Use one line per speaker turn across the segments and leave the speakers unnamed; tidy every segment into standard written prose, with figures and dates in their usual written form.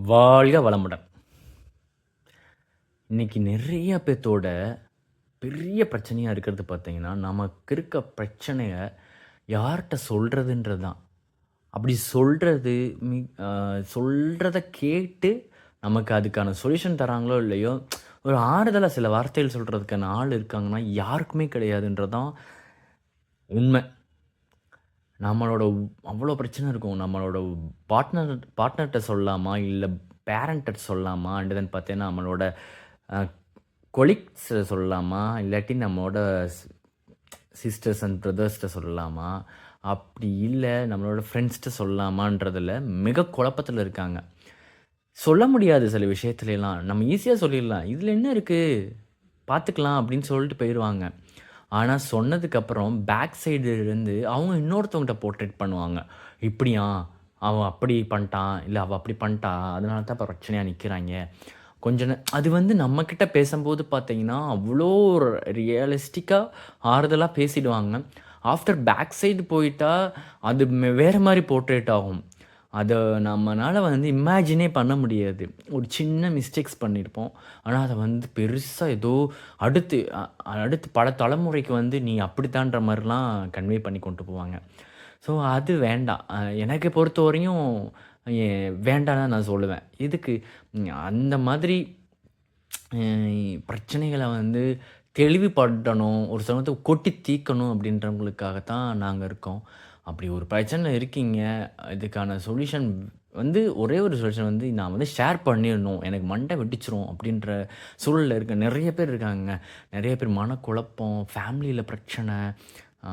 வாழ்க வளமுடன். இன்னைக்கு நிறைய பேத்தோட பெரிய பிரச்சனையா இருக்கிறது பார்த்தீங்கன்னா, நமக்கு இருக்க பிரச்சனைய யார்ட்ட சொல்றதுன்றது தான். அப்படி சொல்றது மி அ சொல்றத கேட்டு நமக்கு அதுக்கான சொல்யூஷன் தராங்களோ இல்லையோ, ஒரு ஆறுதலா சில வார்த்தைகள் சொல்றதுக்கான ஆள் இருக்காங்கன்னா, யாருக்குமே கிடையாதுன்றது தான் உண்ம. நம்மளோட அவ்வளோ பிரச்சனை இருக்கும். நம்மளோட பார்ட்னர் பார்ட்னர்ட்ட சொல்லலாமா? இல்ல பேரண்ட்ட சொல்லலாமா? அண்ட் தென் பார்த்தீங்கன்னா, நம்மளோட அ கொலீக்ஸ சொல்லலாமா? இல்லாட்டி நம்மளோட ஸ் சிஸ்டர்ஸ் அண்ட் பிரதர்ஸ்ட்ட சொல்லலாமா? அப்படி இல்ல நம்மளோட ஃப்ரெண்ட்ஸ்ட்ட சொல்லலாமான்றதுல மிக குழப்பத்தில இருக்காங்க. சொல்ல முடியாது சில விஷயத்துலலாம். நம்ம ஈஸியா சொல்லிடலாம். "இதுல என்ன இருக்கு? பார்த்துக்கலாம்" அப்படின்னு சொல்லிட்டு போயிருவாங்க. ஆனா சொன்னதுக்கப்புறம் பேக் சைடு இருந்து அவங்க இன்னொருத்தவங்கட்ட போர்ட்ரேட் பண்ணுவாங்க. "இப்படியா? அவன் அப்படி பண்ணிட்டான். இல்ல அவ அப்படி பண்ணிட்டா. அதனால தான் இப்ப பிரச்சனையா நிக்கிறாய்ங்க." கொஞ்ச அது வந்து நம்மகிட்ட பேசம்போது பார்த்தீங்கன்னா, அவ்ளோ ஒரு ரியலிஸ்டிக்கா ஆறுதலா பேசிடுவாங்க. ஆஃப்டர் பேக் சைடு போயிட்டா, அது வேற மாரி போர்ட்ரேட் ஆகும். அத நம்மனால வந்து இமேஜினே பண்ண முடியாது. ஒரு சின்ன மிஸ்டேக்ஸ் பண்ணியிருப்போம். ஆனா, அத வந்து பெருசா ஏதோ அடுத்து அடுத்து பல தலைமுறைக்கு வந்து நீ அப்படித்தான்ற மாரிலாம் கன்வே பண்ணி கொண்டு போவாங்க. ஸோ அது வேண்டாம். எனக்கு பொறுத்தவரையும் வேண்டான்னு தான் நான் சொல்லுவேன். எதுக்கு? அந்த மாதிரி அ பிரச்சனைகள வந்து தெளிவுபடுத்தணும். ஒரு சமயத்துல கொட்டி தீர்க்கணும் அப்படின்றவங்களுக்காக தான் நாங்க இருக்கோம். அப்படி ஒரு பிரச்சனைல இருக்கீங்க. இதுக்கான சொல்யூஷன் வந்து ஒரே ஒரு சொல்யூஷன் வந்து நான் வந்து ஷேர் பண்ணிறணும். எனக்கு மண்டை வெடிச்சிரும் அப்படின்ற சூழல்ல இருக்க நெறைய பேர் இருக்காங்கங்க. நெறைய பேர் மனக்குழப்பம், ஃபேமிலில பிரச்சனை, ஆ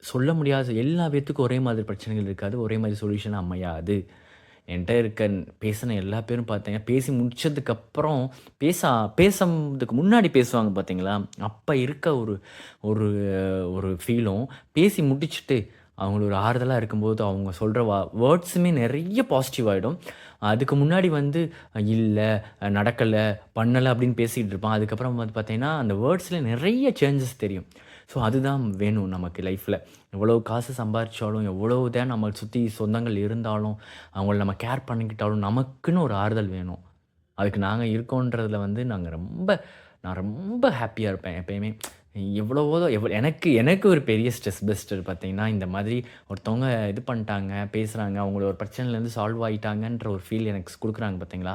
சொல்ல முடியாத எல்லா பேத்துக்கும் ஒரே மாதிரி பிரச்சனைகள் இருக்காது. ஒரே மாதிரி சொல்யூஷன் அமையாது. என்ட்ட இருக்க பேசின எல்லா பேரும் பார்த்தீங்க, பேசி முடிச்சதுக்கப்புறம் பேசறதுக்கு முன்னாடி பேசுவாங்க பார்த்தீங்களா? அப்ப இருக்க ஒரு ஒரு ஒரு ஃபீலும், பேசி முடிச்சுட்டு அவங்கள ஒரு ஆறுதலா இருக்கும்போது, அவங்க சொல்ற வேர்ட்ஸுமே நெறைய பாசிட்டிவ் ஆயிடும். அதுக்கு முன்னாடி வந்து இல்ல, நடக்கல, பண்ணல அப்படின்னு பேசிட்டு இருப்பான். அதுக்கப்புறம் வந்து பார்த்தீங்கன்னா, அந்த வேர்ட்ஸ்ல நெறைய சேஞ்சஸ் தெரியும். ஸோ அதுதான் வேணும் நமக்கு லைஃப்ல. எவ்வளோ காசு சம்பாரிச்சாலும், எவ்வளோ தான் நம்மள சுத்தி சொந்தங்கள் இருந்தாலும், அவங்கள நம்ம கேர் பண்ணிக்கிட்டாலும், நமக்குன்னு ஒரு ஆறுதல் வேணும். அதுக்கு நாங்க இருக்கோன்றதுல வந்து நான் ரொம்ப ஹேப்பியா இருப்பேன் எப்பயுமே. எவ்வளவோ எனக்கு எனக்கு ஒரு பெரிய ஸ்ட்ரெஸ் பஸ்டர் பார்த்தீங்கன்னா, இந்த மாதிரி ஒருத்தவங்க இது பண்ணிட்டாங்க, பேசுறாங்க, அவங்கள ஒரு பிரச்சனையிலேருந்து சால்வ் ஆயிட்டாங்கன்ற ஒரு ஃபீல் எனக்கு குடுக்குறாங்க பார்த்தீங்களா?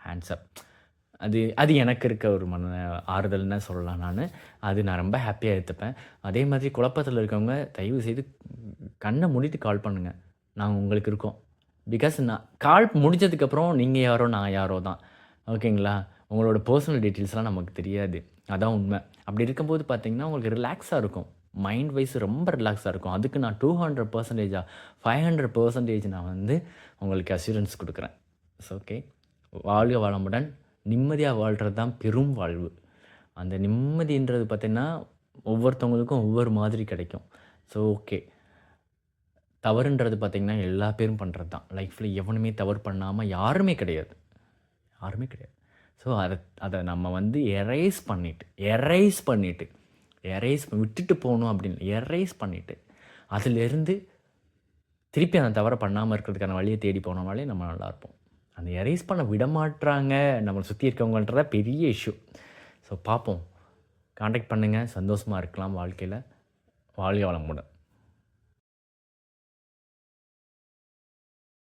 Hands up. அது அது எனக்கு இருக்க ஒரு ஆறுதல்ன்னு தான் சொல்லலாம் நானு. அது நான் ரொம்ப ஹேப்பியா எடுத்துப்பேன். அதே மாதிரி குழப்பத்தில இருக்கவங்க தயவு செய்து கண்ண மூடிட்டு கால் பண்ணுங்க. நாங்க உங்களுக்கு இருக்கோம். பிகாஸ் நான் கால் முடிஞ்சதுக்கப்புறம் நீங்க யாரோ, நான் யாரோ தான். ஓகேங்களா? உங்களோட பெர்சனல் டீட்டெயில்ஸ்லாம் நமக்கு தெரியாது. அதான் உண்ம. அப்படி இருக்கும்போது பார்த்தீங்கன்னா, உங்களுக்கு ரிலாக்ஸா இருக்கும். மைண்ட் வைஸ் ரொம்ப ரிலாக்ஸா இருக்கும். அதுக்கு நான் 200% 500% நான் வந்து உங்களுக்கு அஷ்யூரன்ஸ் குடுக்குறேன். It's okay. வாழ்க வளமுடன். நிம்மதியா வாழ்றது தான் பெரும் வாழ்வு. அந்த நிம்மதின்றது பார்த்தீங்கன்னா, ஒவ்வொருத்தவங்களுக்கும் ஒவ்வொரு மாதிரி கிடைக்கும். So okay. தவறுன்றது பார்த்தீங்கன்னா, எல்லா பேரும் பண்றது தான். லைஃப்ல எவனுமே தவறு பண்ணாம யாருமே கிடையாது. யாருமே கிடையாது. ஸோ அத அத நம்ம வந்து எரேஸ் பண்ணிட்டு, விட்டுட்டு போணும் அப்படின்னு எரேஸ் பண்ணிட்டு, அதிலிருந்து திருப்பி அந்த தவற பண்ணாம இருக்கிறதுக்கான வழிய தேடி போனோம்னாலே நம்ம நல்லாருப்போம். அந்த எரேஸ் பண்ண விடமாட்றாங்க, நம்மள சுத்தி இருக்கவங்கன்றது தான் பெரிய இஷ்யூ. ஸோ பார்ப்போம். கான்டாக்ட் பண்ணுங்க. சந்தோஷமா இருக்கலாம் வாழ்க்கையில. வாழ்க வளமுடன்.